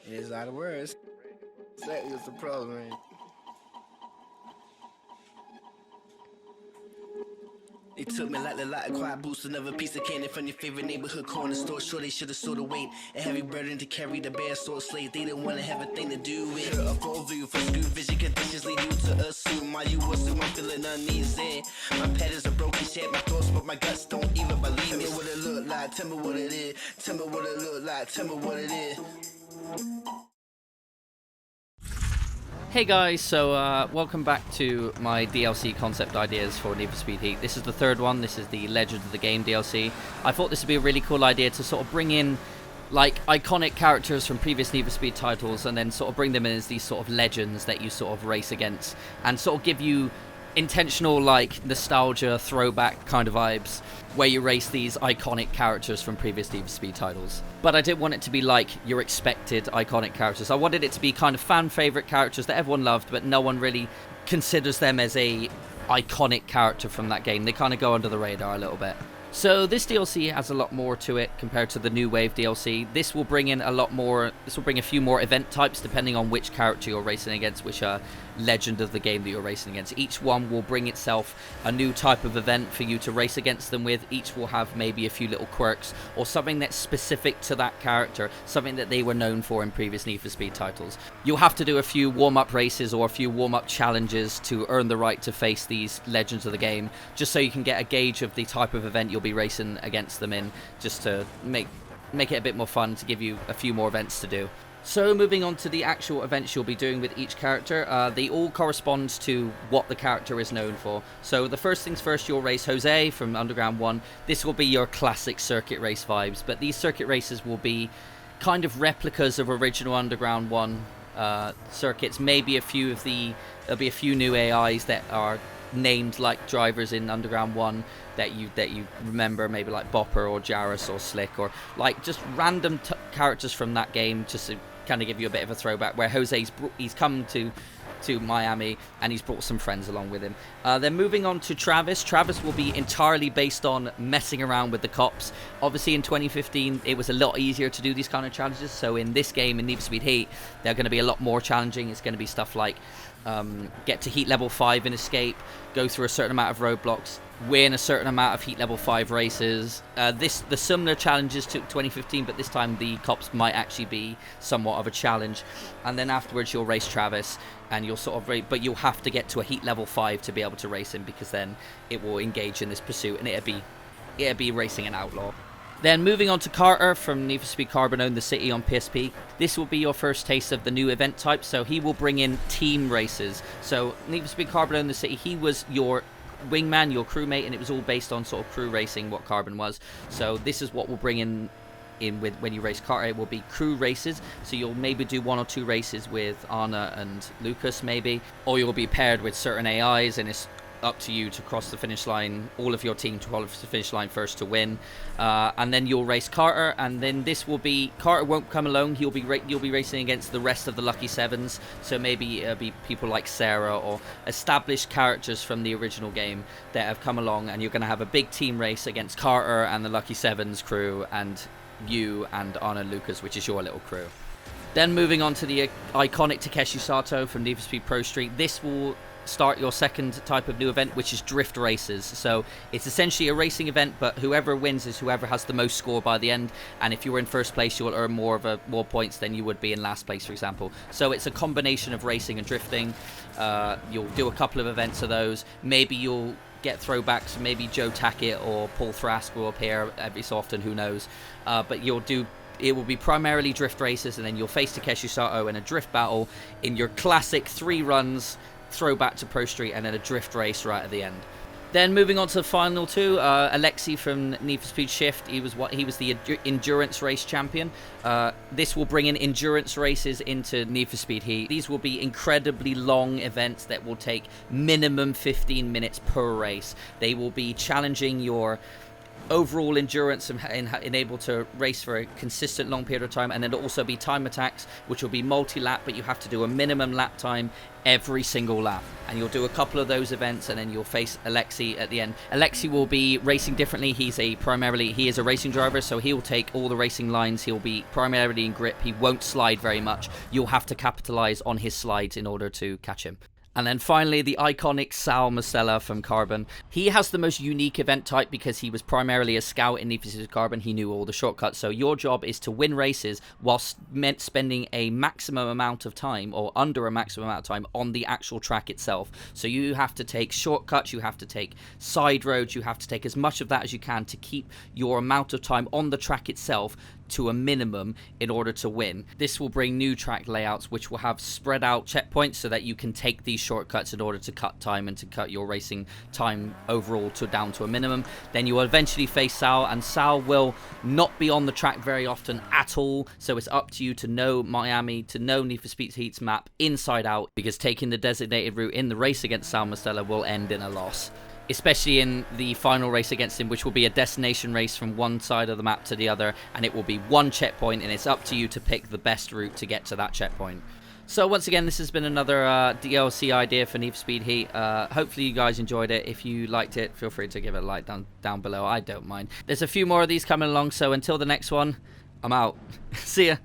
It's out of words. Exactly what's the problem, man. They took me like the lot of quiet boost, another piece of candy from your favorite neighborhood corner store. Sure, they should have sort of weight. A heavy burden to carry the bear sword slave. They didn't want to have a thing to do with a full view for screw vision conditions lead you to assume why you assume I'm feeling uneasy. My patterns are broken shit, my thoughts, but my guts don't even believe me. Tell me what it look like, tell me what it is. Tell me what it look like, tell me what it is. Hey guys, so welcome back to my DLC concept ideas for Need for Speed Heat. This is the third one. This is the Legend of the Game DLC. I thought this would be a really cool idea to sort of bring in like iconic characters from previous Need for Speed titles and then sort of bring them in as these sort of legends that you sort of race against and sort of give you intentional like nostalgia throwback kind of vibes where you race these iconic characters from previous Need for Speed titles. But I didn't want it to be like your expected iconic characters. I wanted it to be kind of fan favorite characters that everyone loved but no one really considers them as a iconic character from that game. They kind of go under the radar a little bit. So this DLC has a lot more to it compared to the New Wave DLC. This will bring in a lot more, this will bring a few more event types depending on which character you're racing against, which legend of the game that you're racing against. Each one will bring itself a new type of event for you to race against them with. Each will have maybe a few little quirks or something that's specific to that character, something that they were known for in previous Need for Speed titles. You'll have to do a few warm-up races or a few warm-up challenges to earn the right to face these legends of the game, just so you can get a gauge of the type of event you'll be racing against them in, just to make it a bit more fun, to give you a few more events to do. So moving on to the actual events you'll be doing with each character, they all correspond to what the character is known for. So the first things first, you'll race Jose from Underground 1. This will be your classic circuit race vibes, but these circuit races will be kind of replicas of original Underground 1 circuits. Maybe there'll be a few new AIs that are named like drivers in Underground 1 that you remember, maybe like Bopper or Jarrus or Slick, or like just random characters from that game, just to kind of give you a bit of a throwback, where he's come to Miami and he's brought some friends along with him. Then moving on to Travis. Travis will be entirely based on messing around with the cops. Obviously in 2015 it was a lot easier to do these kind of challenges, so in this game, in Need for Speed Heat, they're going to be a lot more challenging. It's going to be stuff like get to heat level 5 in escape, go through a certain amount of roadblocks, win a certain amount of heat level 5 races. The similar challenges to 2015, but this time the cops might actually be somewhat of a challenge. And then afterwards you'll race Travis, and you'll sort of but you'll have to get to a heat level 5 to be able to race him, because then it will engage in this pursuit and it'll be racing an outlaw. Then moving on to Carter from Need for Speed Carbon Own the City on PSP. This will be your first taste of the new event type, so he will bring in team races. So Need for Speed Carbon Own the City, he was your wingman, your crewmate, and it was all based on sort of crew racing, what Carbon was. So this is what we'll bring in with when you race Carter. It will be crew races, so you'll maybe do 1 or 2 races with Anna and Lucas maybe, or you'll be paired with certain AIs, and it's up to you to cross the finish line, all of your team to cross the finish line first to win, and then you'll race Carter. And then this will be, Carter won't come alone, you'll be racing against the rest of the Lucky Sevens, so maybe it'll be people like Sarah or established characters from the original game that have come along, and you're going to have a big team race against Carter and the Lucky Sevens crew, and you and Anna and Lucas, which is your little crew. Then moving on to the iconic Takeshi Sato from Need for Speed Pro Street. This will start your second type of new event, which is drift races. So it's essentially a racing event, but whoever wins is whoever has the most score by the end, and if you were in first place you'll earn more points than you would be in last place, for example. So it's a combination of racing and drifting. You'll do a couple of events of those. Maybe you'll get throwbacks, maybe Joe Tackett or Paul Thrask will appear every so often, who knows, but it will be primarily drift races, and then you'll face Takeshi Sato in a drift battle in your classic 3 runs, throwback to Pro Street, and then a drift race right at the end. Then moving on to the final 2, Alexi from Need for Speed Shift. He was the endurance race champion. This will bring in endurance races into Need for Speed Heat. These will be incredibly long events that will take minimum 15 minutes per race. They will be challenging your overall endurance and able to race for a consistent long period of time, and then there'll also be time attacks, which will be multi-lap, but you have to do a minimum lap time every single lap, and you'll do a couple of those events, and then you'll face Alexi at the end. Alexi will be racing differently. He is a racing driver, so he'll take all the racing lines. He'll be primarily in grip. He won't slide very much. You'll have to capitalize on his slides in order to catch him. And then finally, the iconic Sal Mastella from Carbon. He has the most unique event type because he was primarily a scout in Need for Speed Carbon. He knew all the shortcuts. So your job is to win races whilst spending a maximum amount of time, or under a maximum amount of time, on the actual track itself. So you have to take shortcuts, you have to take side roads, you have to take as much of that as you can to keep your amount of time on the track itself to a minimum in order to win. This will bring new track layouts which will have spread out checkpoints so that you can take these shortcuts in order to cut time and to cut your racing time overall down to a minimum. Then you will eventually face Sal, and Sal will not be on the track very often at all, so it's up to you to know Miami, to know Need for Speed Heat's map inside out, because taking the designated route in the race against Sal Mastella will end in a loss. Especially in the final race against him, which will be a destination race from one side of the map to the other, and it will be one checkpoint, and it's up to you to pick the best route to get to that checkpoint. So once again, this has been another DLC idea for Need for Speed Heat. Hopefully you guys enjoyed it. If you liked it, feel free to give it a like down below. I don't mind. There's a few more of these coming along, so until the next one, I'm out. See ya.